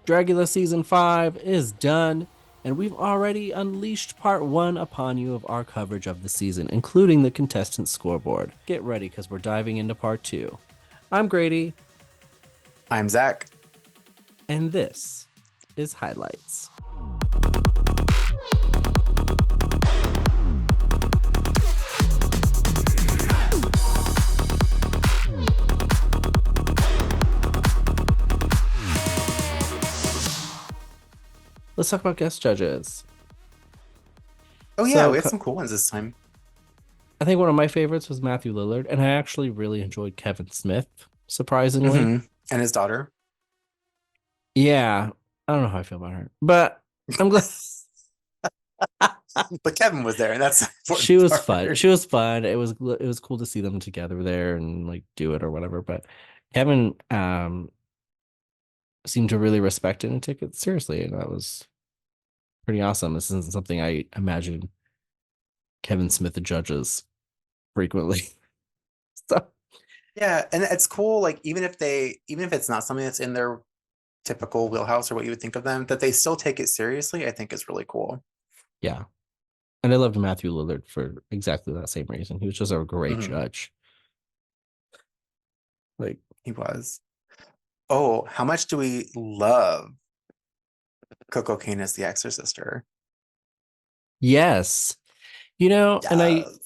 Dragula season 5 is done, and we've already unleashed part 1 upon you of our coverage of the season, including the contestant scoreboard. Get ready because we're diving into part 2. I'm Grady, I'm Zach. and this is Highlights. Let's talk about guest judges. Oh yeah, So, we had some cool ones this time. I think one of my favorites was Matthew Lillard, and I actually really enjoyed Kevin Smith, surprisingly. And his daughter. Yeah, I don't know how I feel about her, but I'm glad. But Kevin was there, and that's the She important was fun. part. She was fun. It was cool to see them together there and like do it or whatever. But Kevin seemed to really respect it and take it seriously, and that was pretty awesome. This isn't something I imagine Kevin Smith judges frequently. So Yeah, and it's cool, like even if it's not something that's in their typical wheelhouse or what you would think of them, that they still take it seriously, I think is really cool. yeah. And I loved Matthew Lillard for exactly that same reason. He was just a great hmm judge. Like, He was. Oh, how much do we love Coco Kane as the exorcister? yes. And Yes.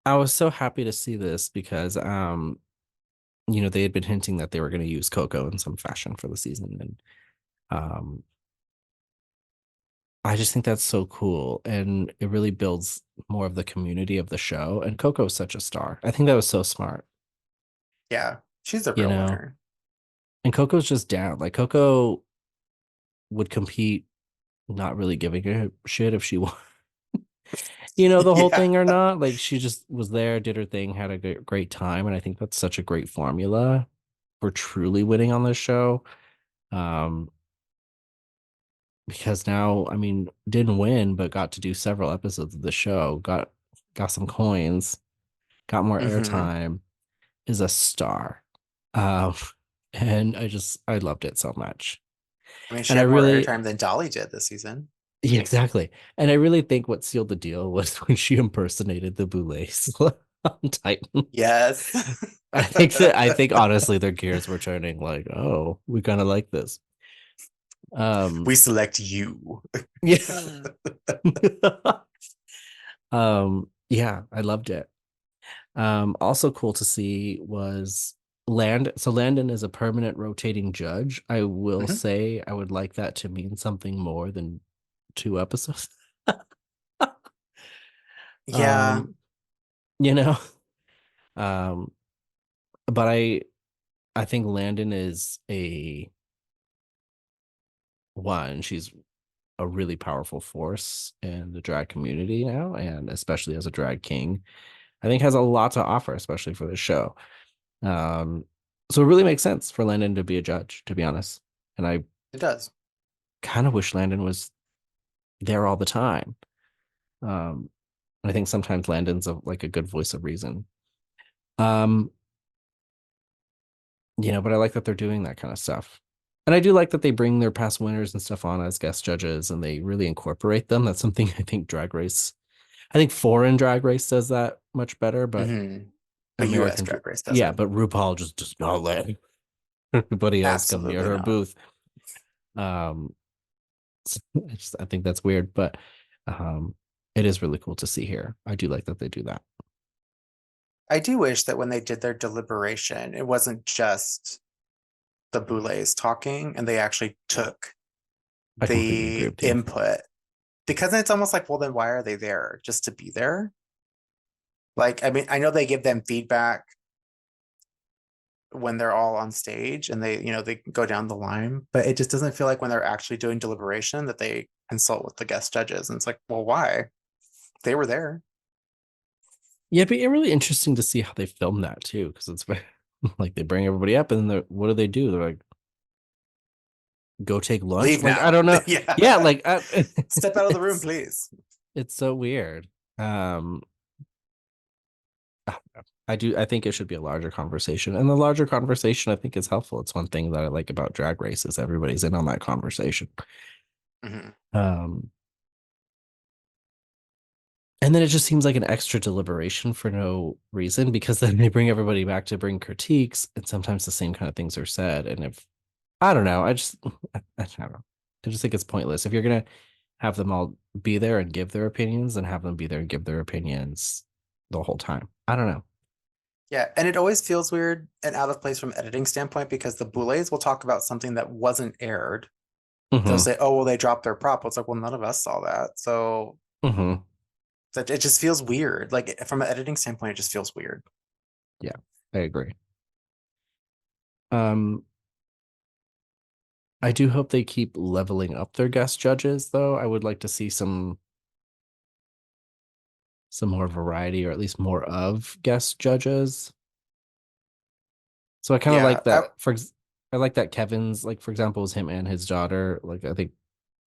I was so happy to see this because they had been hinting that they were going to use Coco in some fashion for the season, and um I just think that's so cool, and it really builds more of the community of the show. And Coco's such a star. I think that was so smart, Yeah, she's a you real know. winner. And Coco's just down. Like Coco would compete, not really giving a shit if she won, the whole Yeah. thing or not. Like she just was there, did her thing, had a great time, and I think that's such a great formula for truly winning on this show. Um, because now, I mean, didn't win, but got to do several episodes of the show, got some coins, got more hmm airtime, is a star. Um, and I loved it so much. I mean, she And I had more really, airtime than Dolly did this season. yeah, exactly. And I really think what sealed the deal was when she impersonated the Boulets on Titan. Yes. I think honestly their gears were turning like, oh, we kind of like this. Um, We select you. yeah. Yeah, I loved it. Also cool to see was Landon is a permanent rotating judge. I will Mhm. say I would like that to mean something more than 2 episodes. Yeah. Um, you know, um, but I think Landon is a one. She's a really powerful force in the drag community now, and especially as a drag king, I think has a lot to offer, especially for the show. Um, so it really makes sense for Landon to be a judge, to be honest. And I It does. kind of wish Landon was there all the time. Um, I think sometimes Landon's like a good voice of reason. Um, but I like that they're doing that kind of stuff. And I do like that they bring their past winners and stuff on as guest judges and they really incorporate them. That's something I think foreign Drag Race does that much better, but But US American, Drag Race yeah, doesn't. but RuPaul just does not let anybody else come near Absolutely her not. booth. Um, I think that's weird, but um, it is really cool to see here. I do like that they do that. I do wish that when they did their deliberation, it wasn't just the Boulets talking and they actually took I completely agree the with you. input. Because then it's almost like, well, then why are they there? Just to be there? Like, I mean, I know they give them feedback when they're all on stage and they go down the line, but it just doesn't feel like when they're actually doing deliberation that they consult with the guest judges. And it's like, well, why? They were there. Yeah, it'd be really interesting to see how they film that too, because it's like they bring everybody up and then what do? They're like, go take lunch. Leave Like, I now. don't know. Yeah, Yeah. like Step out of the room, it's please. it's so weird. I don't know. I think it should be a larger conversation. And the larger conversation I think is helpful. It's one thing that I like about drag races. Everybody's in on that conversation. Hmm. Um, and then it just seems like an extra deliberation for no reason because then they bring everybody back to bring critiques, and sometimes the same kind of things are said. And if I don't know, I don't know. I just think it's pointless. If you're gonna have them all be there and give their opinions, then have them be there and give their opinions the whole time. I don't know. Yeah, and it always feels weird and out of place from editing standpoint because the Boulets will talk about something that wasn't aired. They'll Hmm. say, "Oh, well, they dropped their prop." It's like, well, none of us saw that, so Hmm. that it just feels weird. Like from an editing standpoint, it just feels weird. Yeah, I agree. Um, I do hope they keep leveling up their guest judges, though. I would like to see some more variety, or at least more of guest judges. So I kind of Yeah, like that. I like that Kevin's, like, for example, was him and his daughter. Like, I think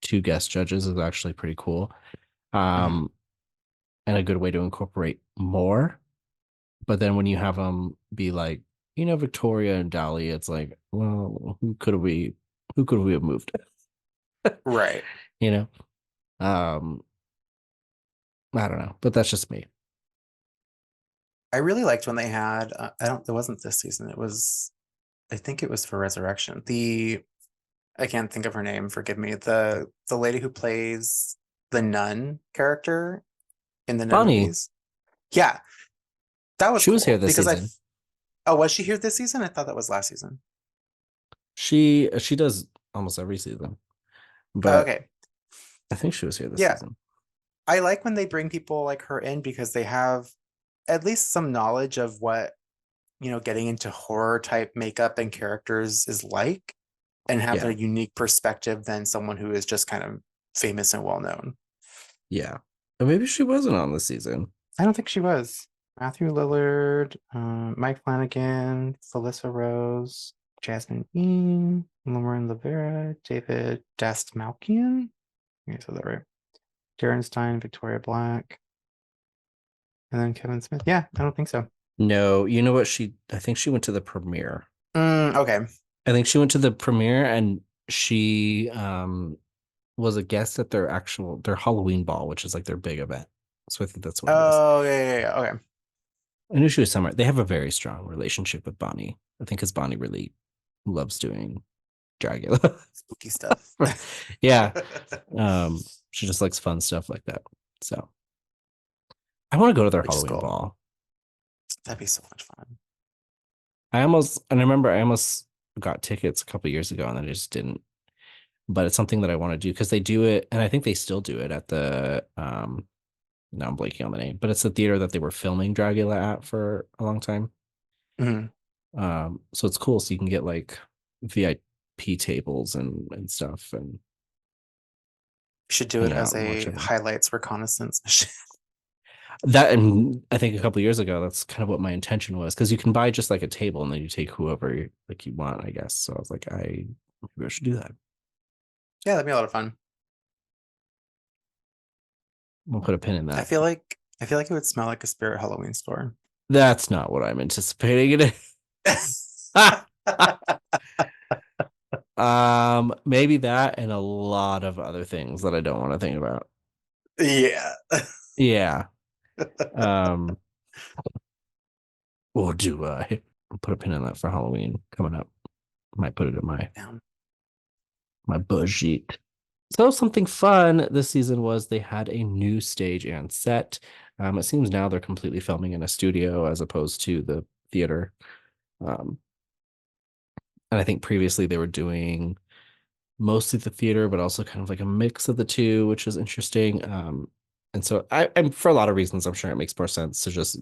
two guest judges is actually pretty cool. mhm. Um, and a good way to incorporate more. But then when you have them be like, Victoria and Dolly, it's like, well, who could we have moved? Right. You know? Um, I don't know, but that's just me. I really liked when they had. I don't. It wasn't this season. It was. I think it was for Resurrection. The I can't think of her name. Forgive me. The lady who plays the nun character in the nun Bonnie, movies. Yeah, that was she was here cool this because I. season. Oh, was she here this season? I thought that was last season. She does almost every season, but Okay. I think she was here this Yeah, season. I like when they bring people like her in because they have at least some knowledge of what, getting into horror type makeup and characters is like, and have Yeah, a unique perspective than someone who is just kind of famous and well known. yeah. And maybe she wasn't on this season. I don't think she was. Matthew Lillard, Mike Flanagan, Felissa Rose, Jasmine Bean, Lauren Rivera, David Dastmalchian. I said that right. Darren Stein, Victoria Black, and then Kevin Smith. Yeah, I don't think so. No, you know what? I think she went to the premiere. Okay. I think she went to the premiere and she was a guest at their Halloween ball, which is like their big event. So I think that's what it is. Oh, yeah, yeah, yeah. Okay. I knew she was somewhere. They have a very strong relationship with Bonnie. I think because Bonnie really loves doing Dragula. Spooky stuff. Yeah. She just likes fun stuff like that. So I want to go to their Which is Halloween cool. ball. That'd be so much fun. I remember I almost got tickets a couple years ago and then I just didn't. But it's something that I want to do because they do it, and I think they still do it at the now I'm blanking on the name, but it's the theater that they were filming Dragula at for a long time. Mhm. So it's cool. So you can get like VIP tables and stuff and We should do it hang as out and watch a everything. highlights reconnaissance mission. That, and I think a couple years ago, that's kind of what my intention was because you can buy just like a table and then you take whoever you want, I guess. So I was like, maybe I should do that. Yeah, that'd be a lot of fun. We'll put a pin in I that. feel like I feel like it would smell like a spirit Halloween store. That's not what I'm anticipating it. Maybe that and a lot of other things that I don't want to think about. Yeah. Yeah. Um, or do I put a pin in that for Halloween coming up? Might put it in Down. my budget. So something fun this season was they had a new stage and set. It seems now they're completely filming in a studio as opposed to the theater. Um, and I think previously they were doing mostly the theater, but also kind of like a mix of the two, which is interesting. And so I'm for a lot of reasons, I'm sure it makes more sense to just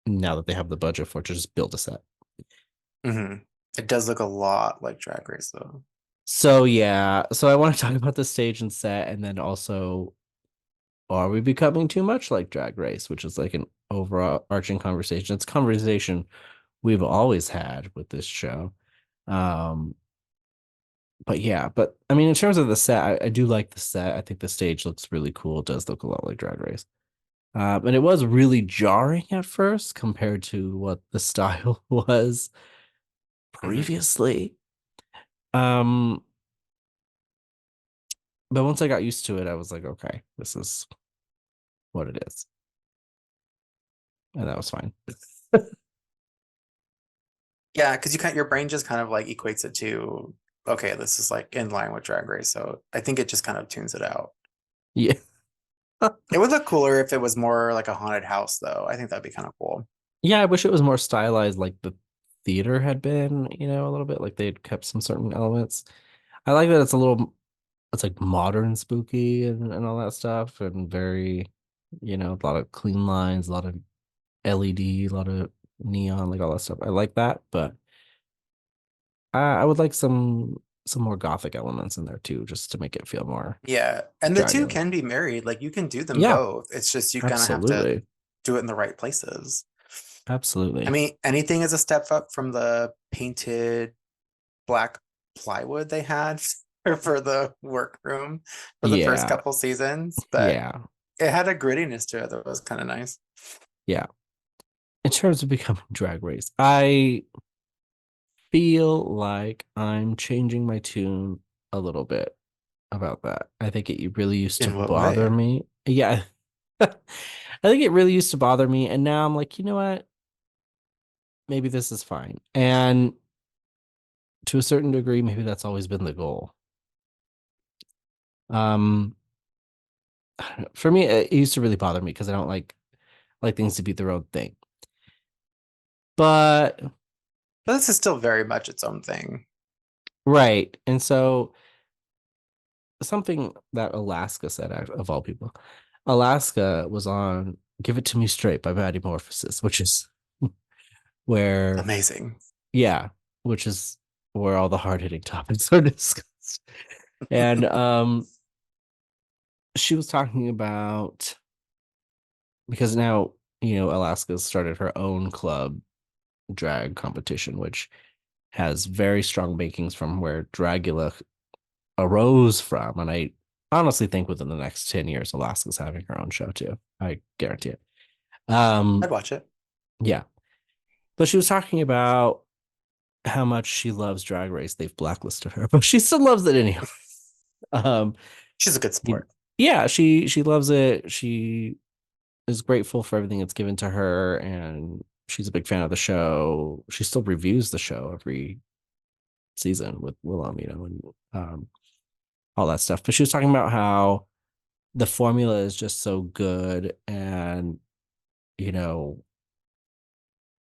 now that they have the budget for it to just build a set. Hmm. It does look a lot like Drag Race, though. So yeah, so I want to talk about the stage and set, and then also, are we becoming too much like Drag Race, which is like an overarching conversation. It's a conversation we've always had with this show. Um, but yeah, but I mean, in terms of the set, I do like the set. I think the stage looks really cool. It does look a lot like Drag Race. And it was really jarring at first compared to what the style was Mhm. previously. Um, but once I got used to it, I was like, okay, this is what it is. And that was fine. Yeah, because your brain just kind of like equates it to, okay, this is like in line with Drag Race. So I think it just kind of tunes it out. Yeah. It would look cooler if it was more like a haunted house, though. I think that'd be kind of cool. Yeah, I wish it was more stylized like the theater had been, a little bit like they'd kept some certain elements. I like that it's like modern spooky and all that stuff and very, a lot of clean lines, a lot of LED, a lot of neon, like all that stuff. I like that, but I would like some more gothic elements in there too, just to make it feel more Yeah, and the two Dragula. can be married. Like you can do them Yeah, both. It's just you kind of have to absolutely. do it in the right places. I Absolutely. mean, anything is a step up from the painted black plywood they had for the workroom for the first Yeah. couple seasons, but Yeah. it had a grittiness to it that was kind of nice. Yeah. In terms of becoming drag race, I feel like I'm changing my tune a little bit about that. I think it really used to In what bother way? me. Yeah. I think it really used to bother me. And now I'm like, you know what? Maybe this is fine. And to a certain degree, maybe that's always been the goal. Um, for me, it used to really bother me because I don't like things to be their own thing. But But this is still very much its own thing. right. And so something that Alaska said, of all people, Alaska was on Give It To Me Straight by Metamorphosis, which is where, Amazing. yeah, which is where all the hard hitting topics are discussed. And she was talking about because now, Alaska started her own club drag competition, which has very strong makings from where Dragula arose from. And I honestly think within the next 10 years, Alaska's having her own show too. I guarantee it. I'd Um, watch it. yeah. But she was talking about how much she loves Drag Race. They've blacklisted her, but she still loves it anyway. Um, She's a good sport. yeah, she loves it. She is grateful for everything that's given to her, and she's a big fan of the show. She still reviews the show every season with Willem, and all that stuff. But she was talking about how the formula is just so good and you know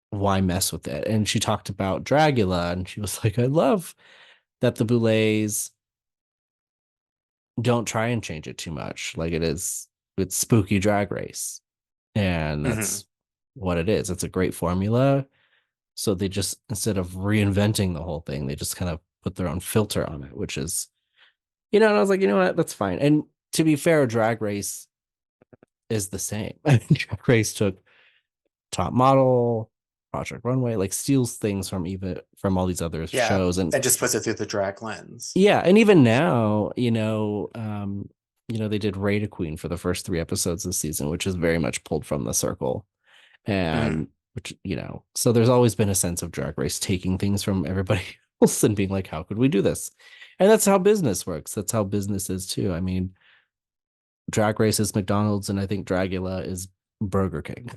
why mess with it. And she talked about Dragula and she was like, I love that the Boulets don't try and change it too much. Like it's spooky drag race. And Hmm. that's what it is. It's a great formula. So they just instead of reinventing the whole thing, they just kind of put their own filter on it, which is, and I was like, you know what, that's fine. And to be fair, drag race is the same. Drag race took Top Model, Project Runway, like steals things from all these other Yeah, shows. And and just puts it through the drag lens. yeah, and even now, they did Raider Queen for the first three episodes this season, which is very much pulled from the circle. Hmm. And which, so there's always been a sense of Drag Race taking things from everybody else and being like, how could we do this? And that's how business works. That's how business is too. I mean, Drag Race is McDonald's, and I think Dragula is Burger King.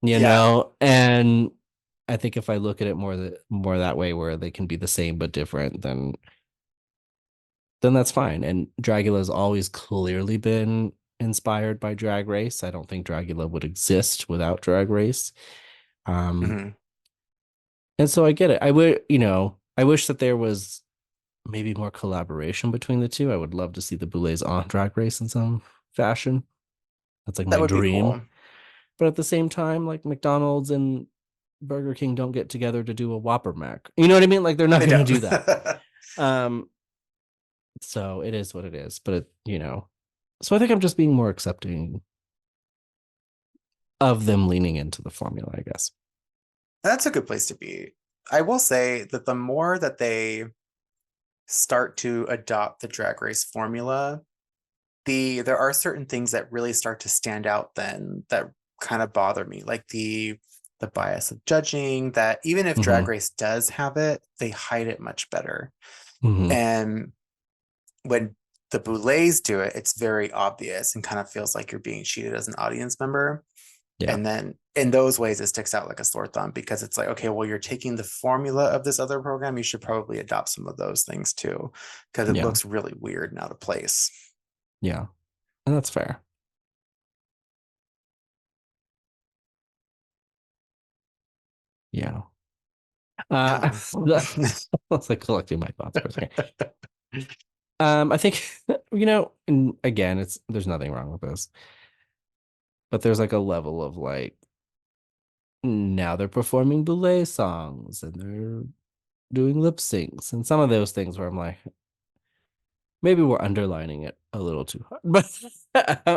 Yeah. And I think if I look at it more that way, where they can be the same but different, then that's fine. And Dragula has always clearly been inspired by Drag Race. I don't think Dragula would exist without Drag Race. Um, Hmm. and so I get it. I wish that there was maybe more collaboration between the two. I would love to see the Boulets on Drag Race in some fashion. That's like That my would be dream. cool. But at the same time, like McDonald's and Burger King don't get together to do a Whopper Mac. You know what I mean? Like they're not They going to don't. do that. Um, so it is what it is. But so I think I'm just being more accepting of them leaning into the formula, I guess. That's a good place to be. I will say that the more that they start to adopt the drag race formula, there are certain things that really start to stand out then that kind of bother me, like the bias of judging, that even if Drag Hmm. Race does have it, they hide it much better. Hmm. And when the Boulets do it, it's very obvious and kind of feels like you're being cheated as an audience member. Yeah. And then in those ways, it sticks out like a sore thumb because it's like, okay, well, you're taking the formula of this other program. You should probably adopt some of those things too, because it Yeah. looks really weird and out of place. Yeah. And that's fair. Yeah. Um, I was like collecting my thoughts for a second. I think, and again, there's nothing wrong with this, but there's like a level of like now they're performing Boulez songs and they're doing lip syncs and some of those things where I'm like, maybe we're underlining it a little too hard. But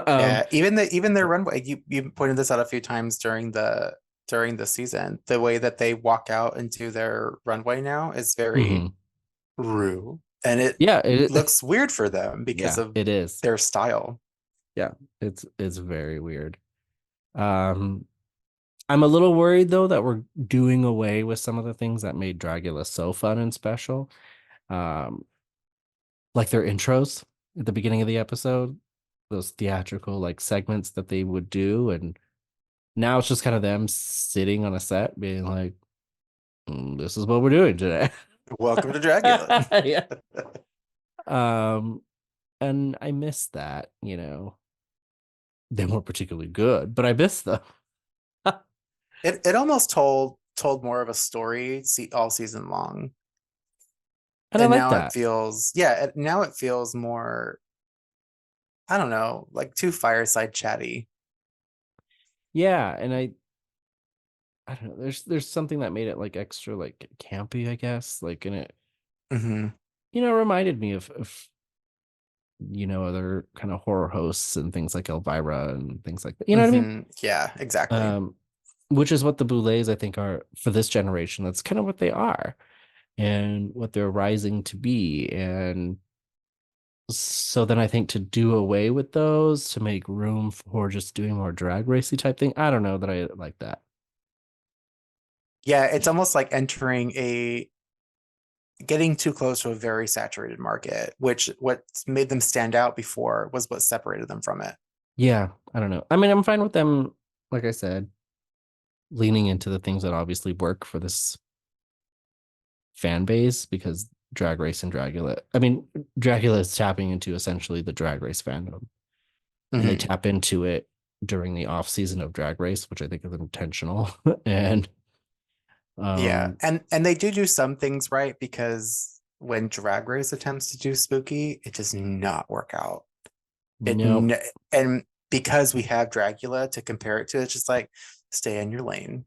yeah, even their runway. You pointed this out a few times during the season. The way that they walk out into their runway now is very mhm. rude, and it Yeah, looks weird for them because yeah, of it is. their style. Yeah, it's very weird. Um, I'm a little worried though that we're doing away with some of the things that made Dragula so fun and special. Um, like their intros at the beginning of the episode, those theatrical like segments that they would do, and now it's just kind of them sitting on a set being like, this is what we're doing today." Welcome to Dragula. Yeah. Um, and I miss that, They weren't particularly good, but I miss them. It almost told more of a story all season long, And I and like now it that. feels now it feels more, I don't know, like too fireside chatty. Yeah, and I don't know. There's something that made it like extra like campy, I guess. Like and it, Hmm. reminded me of other kind of horror hosts and things like Elvira and things like that. You know what I mean? Yeah, exactly. Um, which is what the Boulets I think are for this generation. That's kind of what they are and what they're rising to be. And so then I think to do away with those to make room for just doing more drag racy type thing. I don't know that I like that. Yeah, it's almost like entering a getting too close to a very saturated market, which what made them stand out before was what separated them from it. Yeah, I don't know. I mean, I'm fine with them, like I said, leaning into the things that obviously work for this fan base because Drag Race and Dragula. I mean, Dragula is tapping into essentially the Drag Race fandom, and they Hmm. tap into it during the off season of Drag Race, which I think is intentional. And Yeah, um, and they do some things right because when Drag Race attempts to do spooky, it does not work out. It nope, and because we have Dragula to compare it to, it's just like stay in your lane.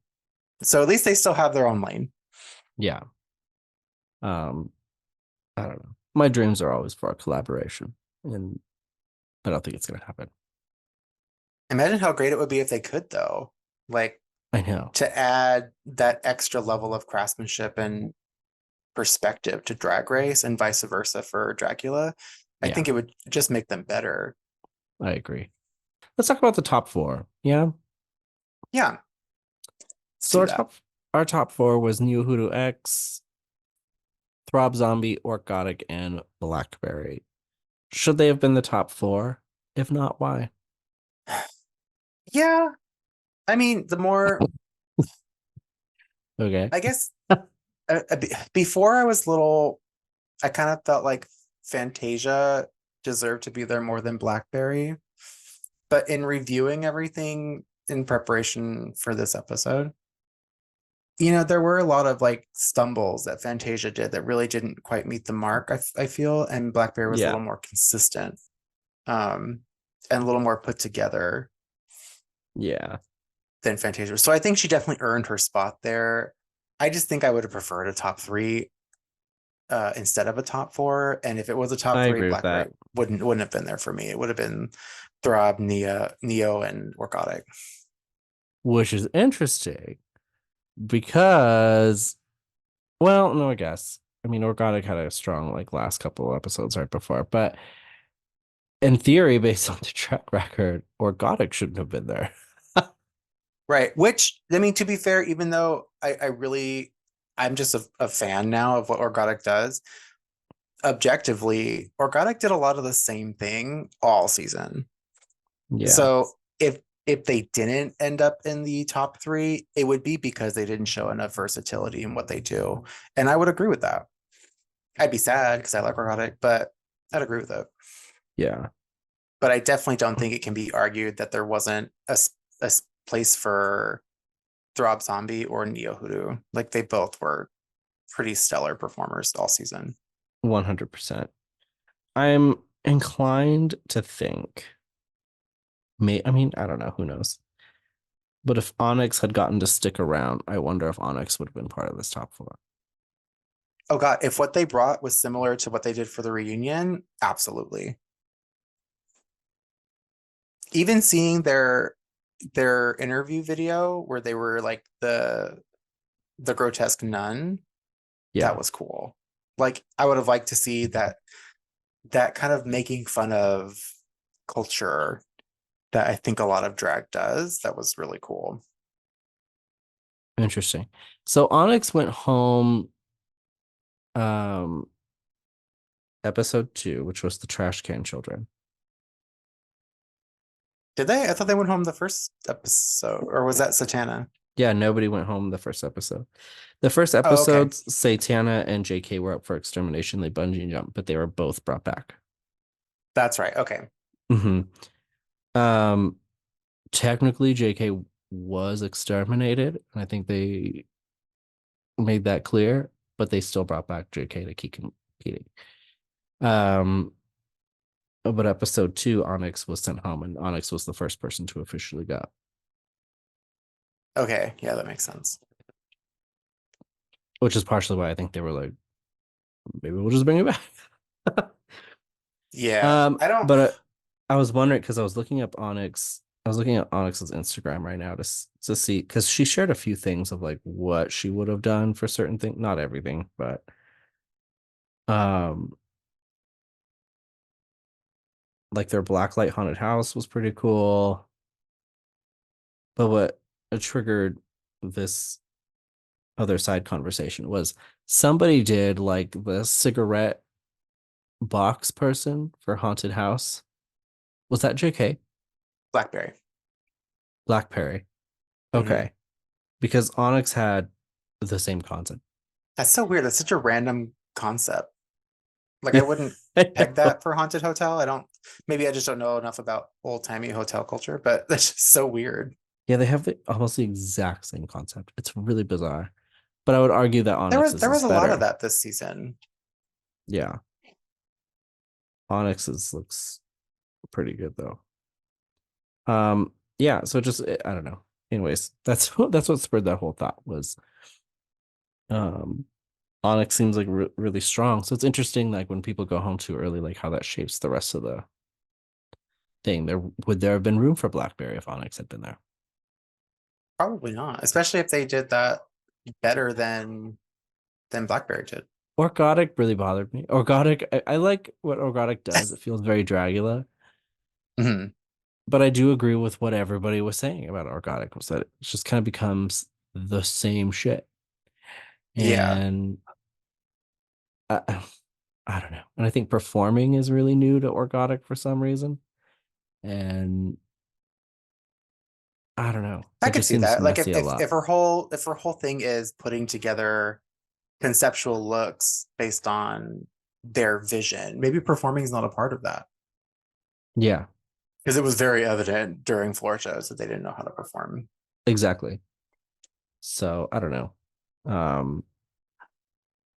So at least they still have their own lane. yeah, um, I don't know. My dreams are always for a collaboration, and I don't think it's gonna happen. Imagine how great it would be if they could, though. Like I know, to add that extra level of craftsmanship and perspective to Drag Race and vice versa for Dracula. I yeah, think it would just make them better. I agree. Let's talk about the top four. Yeah. Yeah, let's So do that. our top four was New Hoodoo X, Throb Zombie, Orcotic, and Blackberry. Should they have been the top four? If not, why? Yeah, I mean, the more, Okay. I guess, before I was little, I kind of felt like Fantasia deserved to be there more than Blackberry. But in reviewing everything in preparation for this episode, there were a lot of like stumbles that Fantasia did that really didn't quite meet the mark, I feel, and Blackberry was a Yeah, little more consistent, um, and a little more put together yeah, than Fantasia. So I think she definitely earned her spot there. I just think I would have preferred a top three instead of a top four. And if it was a top I three, agree with Blackberry that, wouldn't have been there for me. It would have been Throb, Neo, and Orcotic. which is interesting because, well, no, I guess. I mean, Orcotic had a strong like last couple episodes right before, but in theory, based on the track record, Orgotic shouldn't have been there. Right. Which, I mean, to be fair, even though I'm just a fan now of what Orgotic does, objectively, Orgotic did a lot of the same thing all season. Yeah, So if they didn't end up in the top three, it would be because they didn't show enough versatility in what they do. And I would agree with that. I'd be sad because I like Orgotic, but I'd agree with it. yeah, But I definitely don't think it can be argued that there wasn't a place for Throb Zombie or Neo Hoodoo. Like they both were pretty stellar performers all season. 100%. I'm inclined to think, I mean, I don't know, who knows? But if Onyx had gotten to stick around, I wonder if Onyx would have been part of this top four. Oh god, if what they brought was similar to what they did for the reunion, absolutely. Even seeing their interview video where they were like the grotesque nun, that Yeah, was cool. Like I would have liked to see that kind of making fun of culture that I think a lot of drag does. That was really cool. interesting. So Onyx went home um episode 2, which was the trash can children. Did they? I thought they went home the first episode, or was that Satana? Yeah, nobody went home the first episode. The first Oh, okay. episodes, Satana and JK were up for extermination. They bungee jumped, but they were both brought back. That's right. Okay. Hmm. Um, technically, JK was exterminated, and I think they made that clear, but they still brought back JK to keep competing. Um, but episode 2, Onyx was sent home, and Onyx was the first person to officially go, Okay. Yeah, that makes sense. which is partially why I think they were like, maybe we'll just bring it back. Yeah. I don't But I was wondering because I was looking up Onyx. I was looking at Onyx's Instagram right now to see because she shared a few things of like what she would have done for certain things, not everything, but um, like their blacklight haunted house was pretty cool. But what triggered this other side conversation was somebody did like the cigarette box person for haunted house. Was that JK? Blackberry. Blackberry. Hmm. Okay. Because Onyx had the same concept. That's so weird. That's such a random concept. Like I wouldn't I peg know. that for haunted hotel. I don't. Maybe I just don't know enough about old timey hotel culture, but that's just so weird. Yeah, they have almost the exact same concept. It's really bizarre. But I would argue that There Onyx's was is a lot of better. that this season. Yeah. Onyx's looks pretty good though. Yeah, so just I don't know. Anyways, that's that's what spurred that whole thought was um Onyx seems like really strong. So it's interesting like when people go home too early like how that shapes the rest of the thing. There have been room for Blackberry if Onyx had been there. Probably not, especially if they did that better than Blackberry did. Orgotic really bothered me. Orgotic, I like what Orgotic does. It feels very Dragula, Mhm. but I do agree with what everybody was saying about Orgotic was that it just kind of becomes the same shit. Yeah, And I, I don't know. And I think performing is really new to Orgotic for some reason. And I don't know. I It could just see seems that. Like messy a lot. if her whole thing is putting together conceptual looks based on their vision, maybe performing is not a part of that Yeah, because it was very evident during floor shows that they didn't know how to perform. exactly. So I don't know. Um,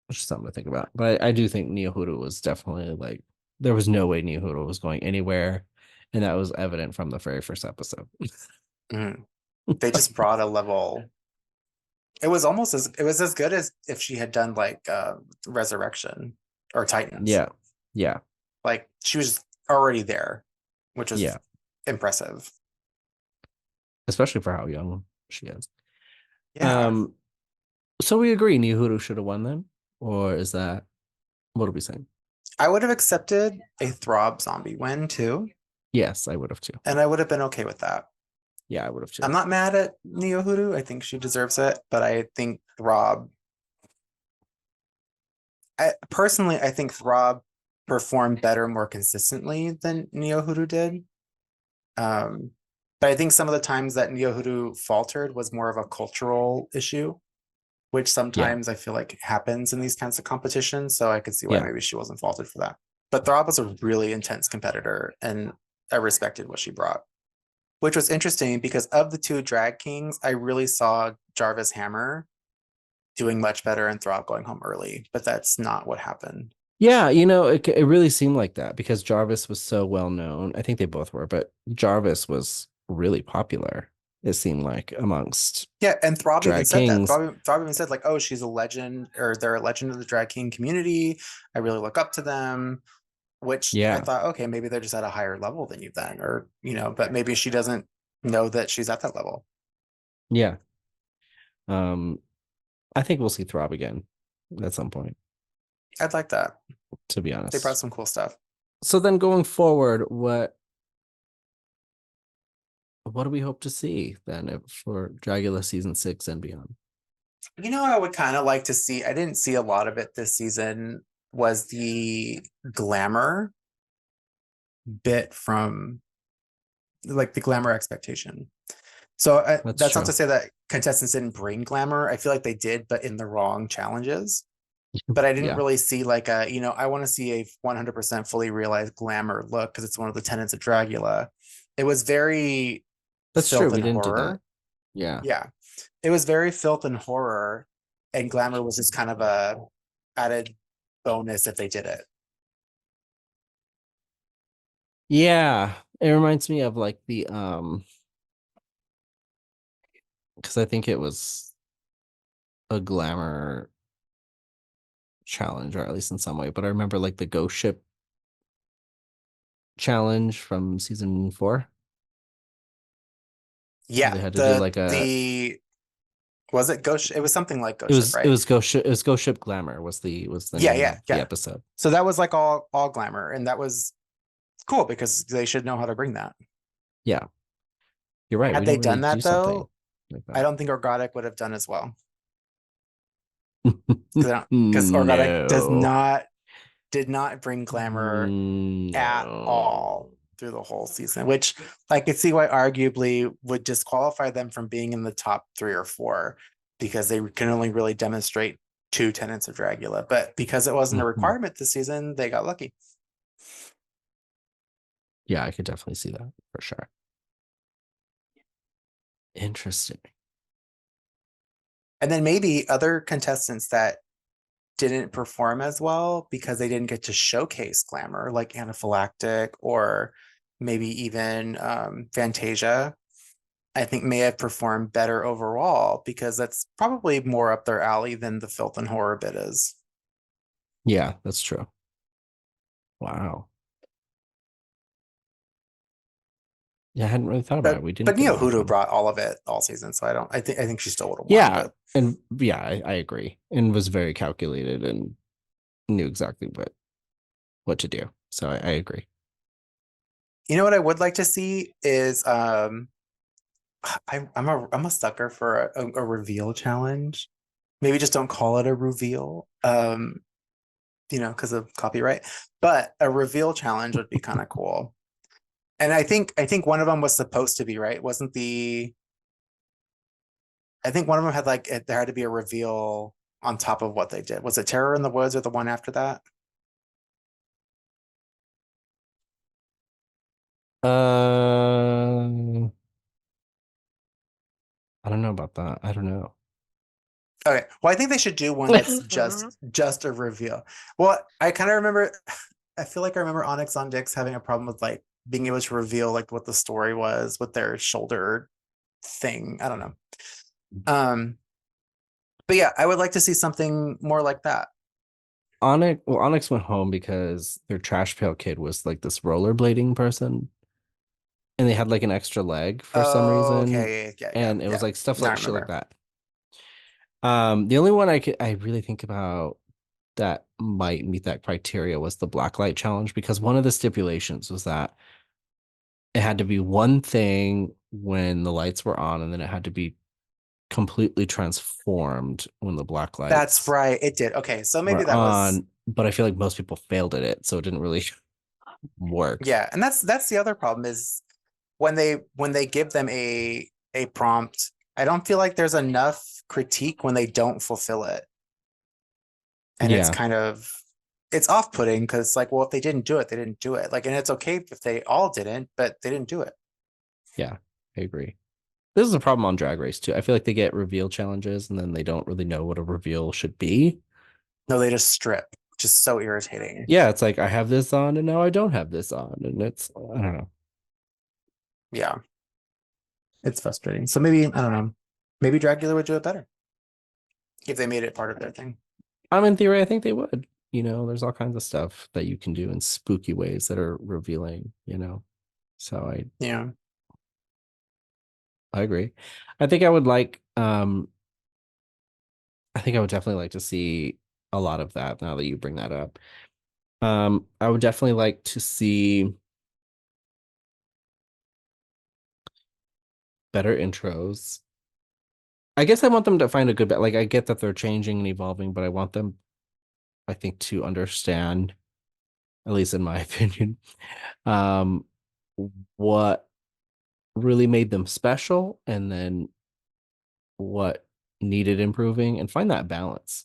it's just something to think about. But I do think Neohuda was definitely like there was no way Neohuda was going anywhere, and that was evident from the very first episode. Mhm. They just brought a level. It was as good as if she had done like Resurrection or Titans. Yeah, yeah, Like she was already there, which was yeah. impressive. Especially for how young she is. Yeah. Um, so we agree Neohuda should have won then, or is that what are we saying? I would have accepted a Throb zombie win too, Yes, I would have too. and I would have been okay with that. Yeah, I would have I'm too. not mad at Neo Hoodoo. I think she deserves it, but I think Throb. Personally, I think Throb performed better more consistently than Neo Hoodoo did. Um, but I think some of the times that Neo Hoodoo faltered was more of a cultural issue, which Yeah, sometimes I feel like happens in these kinds of competitions. So I could see why yeah. maybe she wasn't faulted for that. But Throb was a really intense competitor, and I respected what she brought, which was interesting because of the two drag kings, I really saw Jarvis Hammer doing much better and Throb going home early, but that's not what happened. Yeah, it really seemed like that because Jarvis was so well known. I think they both were, but Jarvis was really popular, it seemed like, amongst Yeah, and Throb even drag said that. kings. Throb even said like, "Oh, she's a legend, or they're a legend of the drag king community. I really look up to them." Which I Yeah, thought, okay, maybe they're just at a higher level than you then, or but maybe she doesn't know that she's at that level. yeah. Um, I think we'll see Throb again at some point, I'd like that. to be They brought honest. some cool stuff. So then going forward, what do we hope to see then for Dragula season 6 and beyond? I would kind of like to see. I didn't see a lot of it this season. Was the glamour bit from like the glamour expectation? So That's that's not to true. say that contestants didn't bring glamour. I feel like they did, but in the wrong challenges. But I didn't Yeah, really see like I want to see a 100% fully realized glamour look because it's one of the tenets of Dragula. It was very that's true. filth We and didn't do that. horror. Yeah. Yeah. It was very filth and horror, and glamour was just kind of a added bonus if they did it. Yeah. It reminds me of like the because I think it was a glamour challenge, or at least in some way. But I remember like the ghost ship challenge from season 4, where Yeah, they had to do the like a the was it Ghost? It was something like Ghost Ship, it right? was ghost ship glamour was the Yeah, name yeah, of the yeah. episode. So that was like all glamour, and that was cool because they should know how to bring that. Yeah, you're right. Had We they didn't really done do that something though, like I that. don't think Organic would have done as well because Organic No. did not bring glamour at all No. through the whole season, which I could see why arguably would disqualify them from being in the top 3 or 4 because they can only really demonstrate two tenets of Dragula. But because it wasn't a Mhm. requirement this season, they got lucky. Yeah, I could definitely see that for sure. Interesting. And then maybe other contestants that didn't perform as well because they didn't get to showcase glamour, like Anaphylactic or maybe even Fantasia, I think may have performed better overall because that's probably more up their alley than the filth and horror bit is. Yeah, that's true. Wow. Yeah, I hadn't really thought about it. But We didn't but get a Neo lot of Hoodoo them. brought all of it all season, so I think she still would have won. Yeah, But and yeah, I agree. And was very calculated and knew exactly what to do. So I agree. you know what I would like to see is I'm a sucker for a reveal challenge. Maybe just don't call it a reveal. Because of copyright. But a reveal challenge would be kind of cool. And I think one of them was supposed to be right. Wasn't the I think one of them had like there had to be a reveal on top of what they did. Was it Terror in the Woods or the one after that? Um, I don't know about that. I don't know. Okay. Well, I think they should do one that's just a reveal. Well, I kind of remember I feel like I remember Onyx on Dix having a problem with like being able to reveal like what the story was with their shoulder thing. I don't know. Um, but yeah, I would like to see something more like that. Onyx went home because their trash pail kid was like this rollerblading person, and they had like an extra leg for some Oh, reason, okay, yeah, yeah, and it yeah. was like stuff Now I like shit like remember. that. The only one I really think about that might meet that criteria was the blacklight challenge because one of the stipulations was that it had to be one thing when the lights were on, and then it had to be completely transformed when the black That's lights right. It did. Okay, so maybe were that was on. But I feel like most people failed at it, so it didn't really work. yeah, and that's the other problem is when they give them a prompt, I don't feel like there's enough critique when they don't fulfill it. And it's Yeah, kind of it's off-putting because it's like, well, if they didn't do it, they didn't do it. Like, and it's okay if they all didn't, but they didn't do it. yeah, I agree. This is a problem on Drag Race too. I feel like they get reveal challenges and then they don't really know what a reveal should be. No, they just strip, which is so irritating. Yeah, it's like I have this on and now I don't have this on, and it's I don't know. Yeah, it's frustrating. So maybe, I don't know, maybe Dragula would do it better if they made it part of their thing. In theory, I think they would. There's all kinds of stuff that you can do in spooky ways that are revealing. So Yeah. I agree. I think I would like I think I would definitely like to see a lot of that now that you bring that up. I would definitely like to see better intros. I guess I want them to find a good like I get that they're changing and evolving, but I want them, I think, to understand, at least in my opinion, um, what really made them special and then what needed improving and find that balance.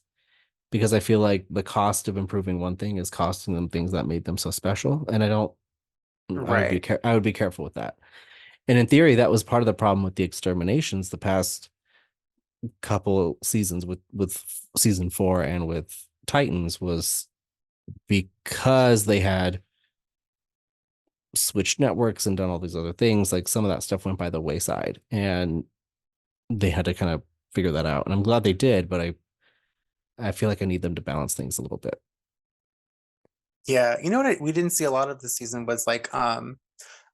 Because I feel like the cost of improving one thing is costing them things that made them so special. And Right. I would be careful with that. And in theory, that was part of the problem with the exterminations the past couple seasons with season 4 and with Titans was because they had switched networks and done all these other things, like some of that stuff went by the wayside and they had to kind of figure that out. And I'm glad they did, but I feel like I need them to balance things a little bit. Yeah. You know what we didn't see a lot of this season was like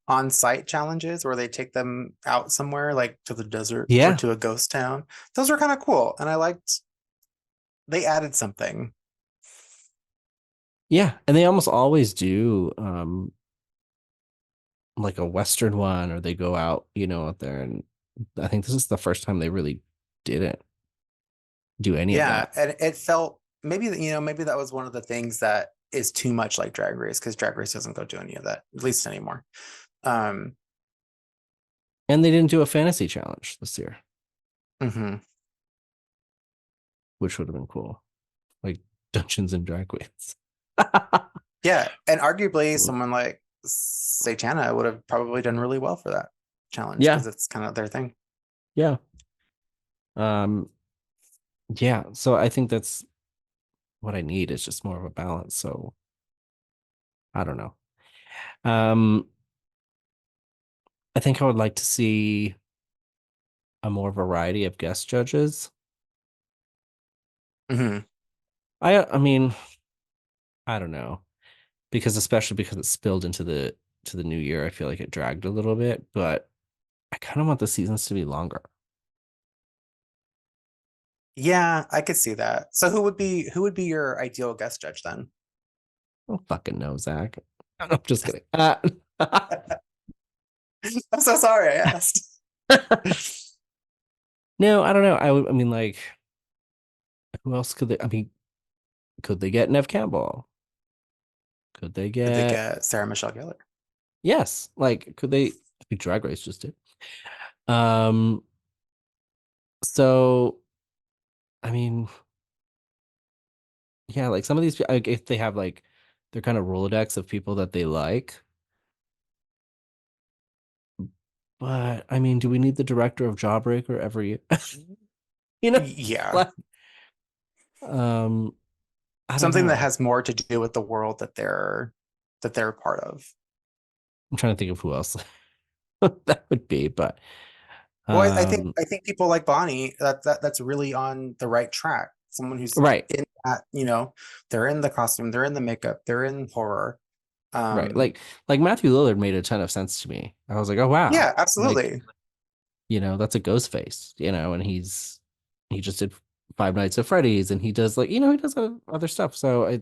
on-site challenges where they take them out somewhere like to the desert or Yeah. to a ghost town. Those were kind of cool. And I liked they added something. Yeah. And they almost always do like a Western one, or they go out there, and I think this is the first time they really didn't do any of Yeah. that. And it felt maybe that was one of the things that is too much like Drag Race because Drag Race doesn't go do any of that, at least anymore. Um, And they didn't do a fantasy challenge this year, mhm. which would have been cool. Like Dungeons and Drag Queens. Yeah. And arguably someone like Satana would have probably done really well for that challenge Yeah. because it's kind of their thing. Yeah. Um, yeah. So I think that's what I need is just more of a balance. So I don't know. Um, I think I would like to see a more variety of guest judges. Hmm. I mean, I don't know. Because especially because it spilled into the new year, I feel like it dragged a little bit, but I kind of want the seasons to be longer. Yeah, I could see that. So who would be your ideal guest judge then? I don't fucking know, Zach. I'm just kidding. I'm so sorry I asked. No, I don't know. I mean, like, who else could they? I mean, could they get Nev Campbell? Could they Did they get? get Sarah Michelle Gellar? Yes. Like, could they? I think Drag Race just did. Um. So, I mean, yeah, like some of these, like, if they have like, they're kind of Rolodex of people that they like. But I mean, do we need the director of Jawbreaker every year? You know, Yeah. like, um, I don't Something that know. has more to do with the world that they're a part of. I'm trying to think of who else that would be, but Well, I think um, I think people like Bonnie that's really on the right track. Someone who's right, in that, they're in the costume, they're in the makeup, they're in horror. right, Um, like Matthew Lillard made a ton of sense to me. I was like, oh wow, yeah, like absolutely. that's a ghost face, and he just did. Five Nights at Freddy's, and he does like he does other stuff. So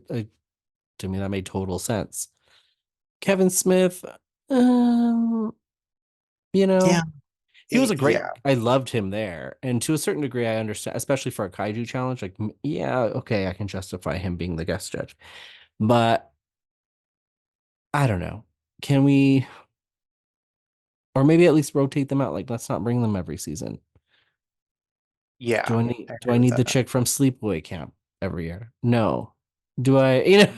to me that made total sense. Kevin Smith, um, you Yeah, know, he was a great. yeah, I loved him there, and to a certain degree, I understand, especially for a kaiju challenge. Like, yeah, okay, I can justify him being the guest judge, but I don't know. Can we, or maybe at least rotate them out? Like, let's not bring them every season. yeah. I Do I agree with need the that. chick from Sleepaway Camp every year? No. Do I? You know.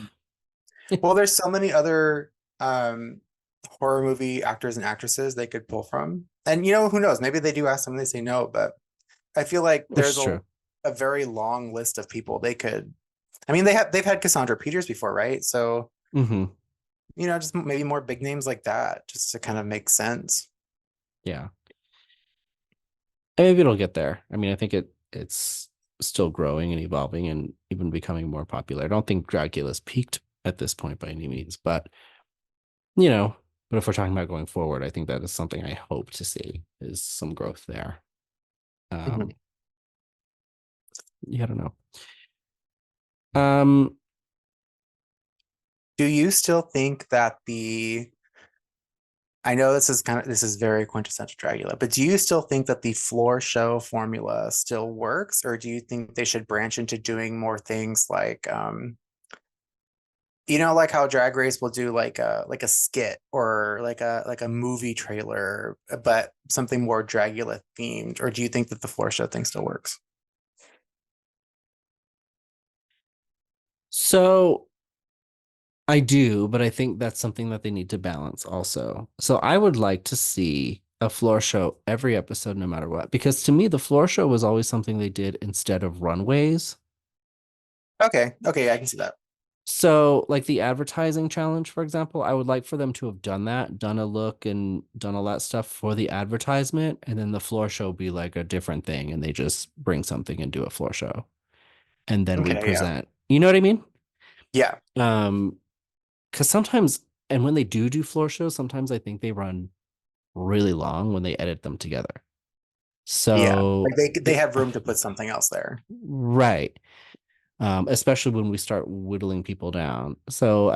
Well, there's so many other horror movie actors and actresses they could pull from. And who knows? Maybe they do ask them and they say no, but I feel like Which there's is true. a very long list of people they could. I mean, they've had Cassandra Peters before, right? So, Hmm. just maybe more big names like that, just to kind of make sense. Yeah. And maybe it'll get there. I mean, I think it's still growing and evolving and even becoming more popular. I don't think Dracula's peaked at this point by any means, but you know, but if we're talking about going forward, I think that is something I hope to see is some growth there. Mhm. Um, yeah, I don't know. Um, Do you still think that I know this is very quintessential Dragula, but do you still think that the floor show formula still works, or do you think they should branch into doing more things like like how Drag Race will do like a skit or like a movie trailer, but something more Dragula themed, or do you think that the floor show thing still works? so I do, but I think that's something that they need to balance also. So I would like to see a floor show every episode, no matter what, because to me, the floor show was always something they did instead of runways. Okay, okay, I can see that. So, like the advertising challenge, for example, I would like for them to have done that, done a look and done all that stuff for the advertisement, and then the floor show be like a different thing, and they just bring something and do a floor show, and then we Okay, yeah, present. You know what I mean? yeah, Um, because sometimes, and when they do floor shows, sometimes I think they run really long when they edit them together. yeah. Like So, they have room to put something else there. right. Especially when we start whittling people down. So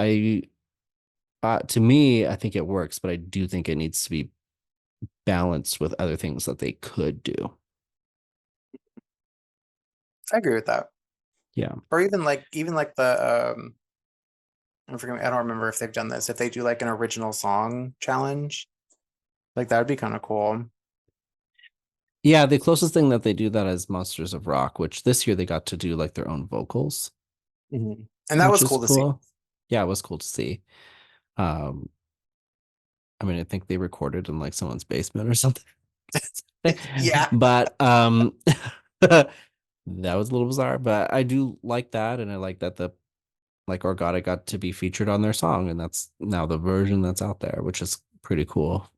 to me, I think it works, but I do think it needs to be balanced with other things that they could do. I agree with that. Yeah. Or even like the I don't remember if they've done this. If they do like an original song challenge, like that would be kind of cool. Yeah, the closest thing that they do that is Monsters of Rock, which this year they got to do like their own vocals, Mhm. And that which was is cool to see. cool. Yeah, it was cool to see. Um, I mean, I think they recorded in like someone's basement or something. Yeah. But that was a little bizarre, but I do like that, and I like that the like Orgata got to be featured on their song, and that's now the version that's out there, which is pretty cool.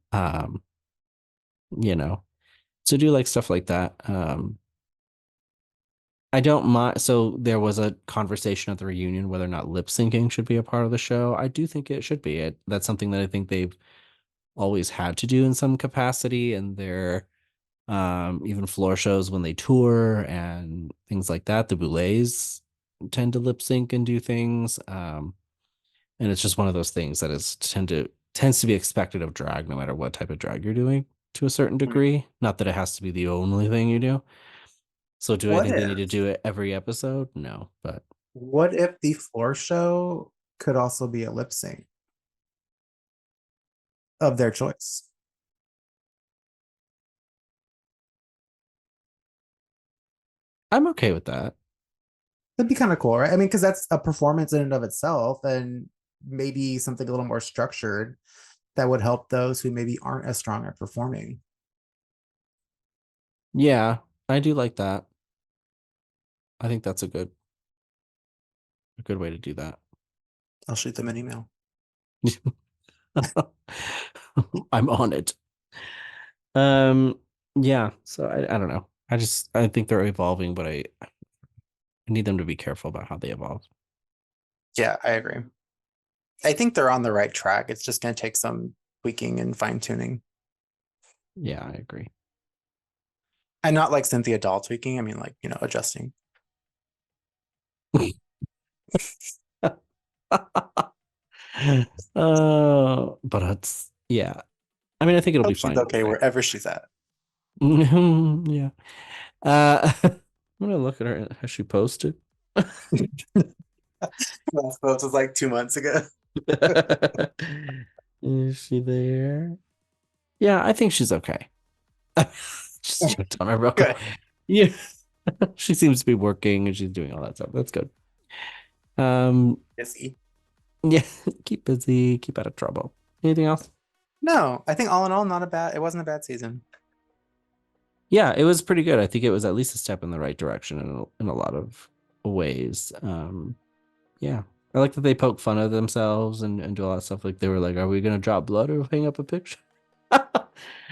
You know, so do like stuff like that. I don't mind. So there was a conversation at the reunion whether or not lip syncing should be a part of the show. I do think it should be. That's something that I think they've always had to do in some capacity, and their even floor shows when they tour and things like that. The Boulets tend to lip sync and do things. And it's just one of those things that is tends to be expected of drag, no matter what type of drag you're doing to a certain degree. Not that it has to be the only thing you do. So do I What think they need to if do it every episode? No, but what if the floor show could also be a lip sync of their choice? I'm okay with that. That'd be kind of cool, right? I mean, because that's a performance in and of itself, and maybe something a little more structured that would help those who maybe aren't as strong at performing. Yeah, I do like that. I think that's a good way to do that. I'll shoot them an email. I'm on it. Um, yeah, so I don't know. I think they're evolving, but I need them to be careful about how they evolve. Yeah, I agree. I think they're on the right track. It's just going to take some tweaking and fine tuning. Yeah, I agree. And not like Cynthia Doll tweaking. I mean, like, adjusting. But it's yeah. I mean, I think it'll be Hope she's fine okay anyway. wherever she's at. Yeah. I'm gonna look at her. Has she posted? Last post was like 2 months ago. Is she there? Yeah, I think she's okay. Just checked on her real quick. Good. Yeah, she seems to be working and she's doing all that stuff. That's good. Um, Busy. yeah, keep busy, keep out of trouble. Anything else? No, I think all in all, not a bad. It wasn't a bad season. Yeah, it was pretty good. I think it was at least a step in the right direction in a lot of ways. Yeah. I like that they poke fun of themselves and do all that stuff. Like they were like, "Are we gonna drop blood or hang up a picture?"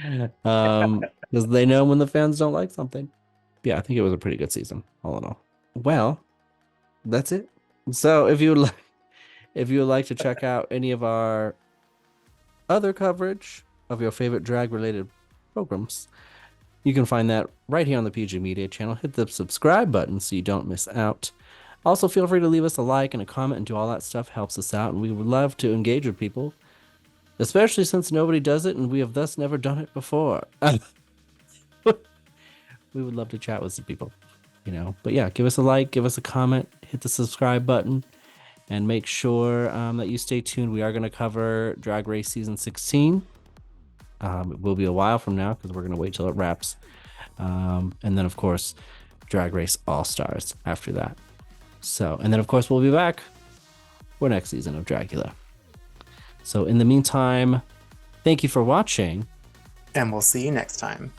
Because they know when the fans don't like something. Yeah, I think it was a pretty good season, all in all. Well, that's it. So if you would like to check out any of our other coverage of your favorite drag related programs, you can find that right here on the PG Media channel. Hit the subscribe button so you don't miss out. Also, feel free to leave us a like and a comment and do all that stuff. Helps us out, and we would love to engage with people, especially since nobody does it and we have thus never done it before. We would love to chat with some people, you know. But yeah, give us a like, give us a comment, hit the subscribe button, and make sure that you stay tuned. We are going to cover Drag Race Season 16. It will be a while from now because we're going to wait till it wraps. And then, of course, Drag Race All Stars after that. So, and then, of course, we'll be back for next season of Dragula. So, in the meantime, thank you for watching. And we'll see you next time.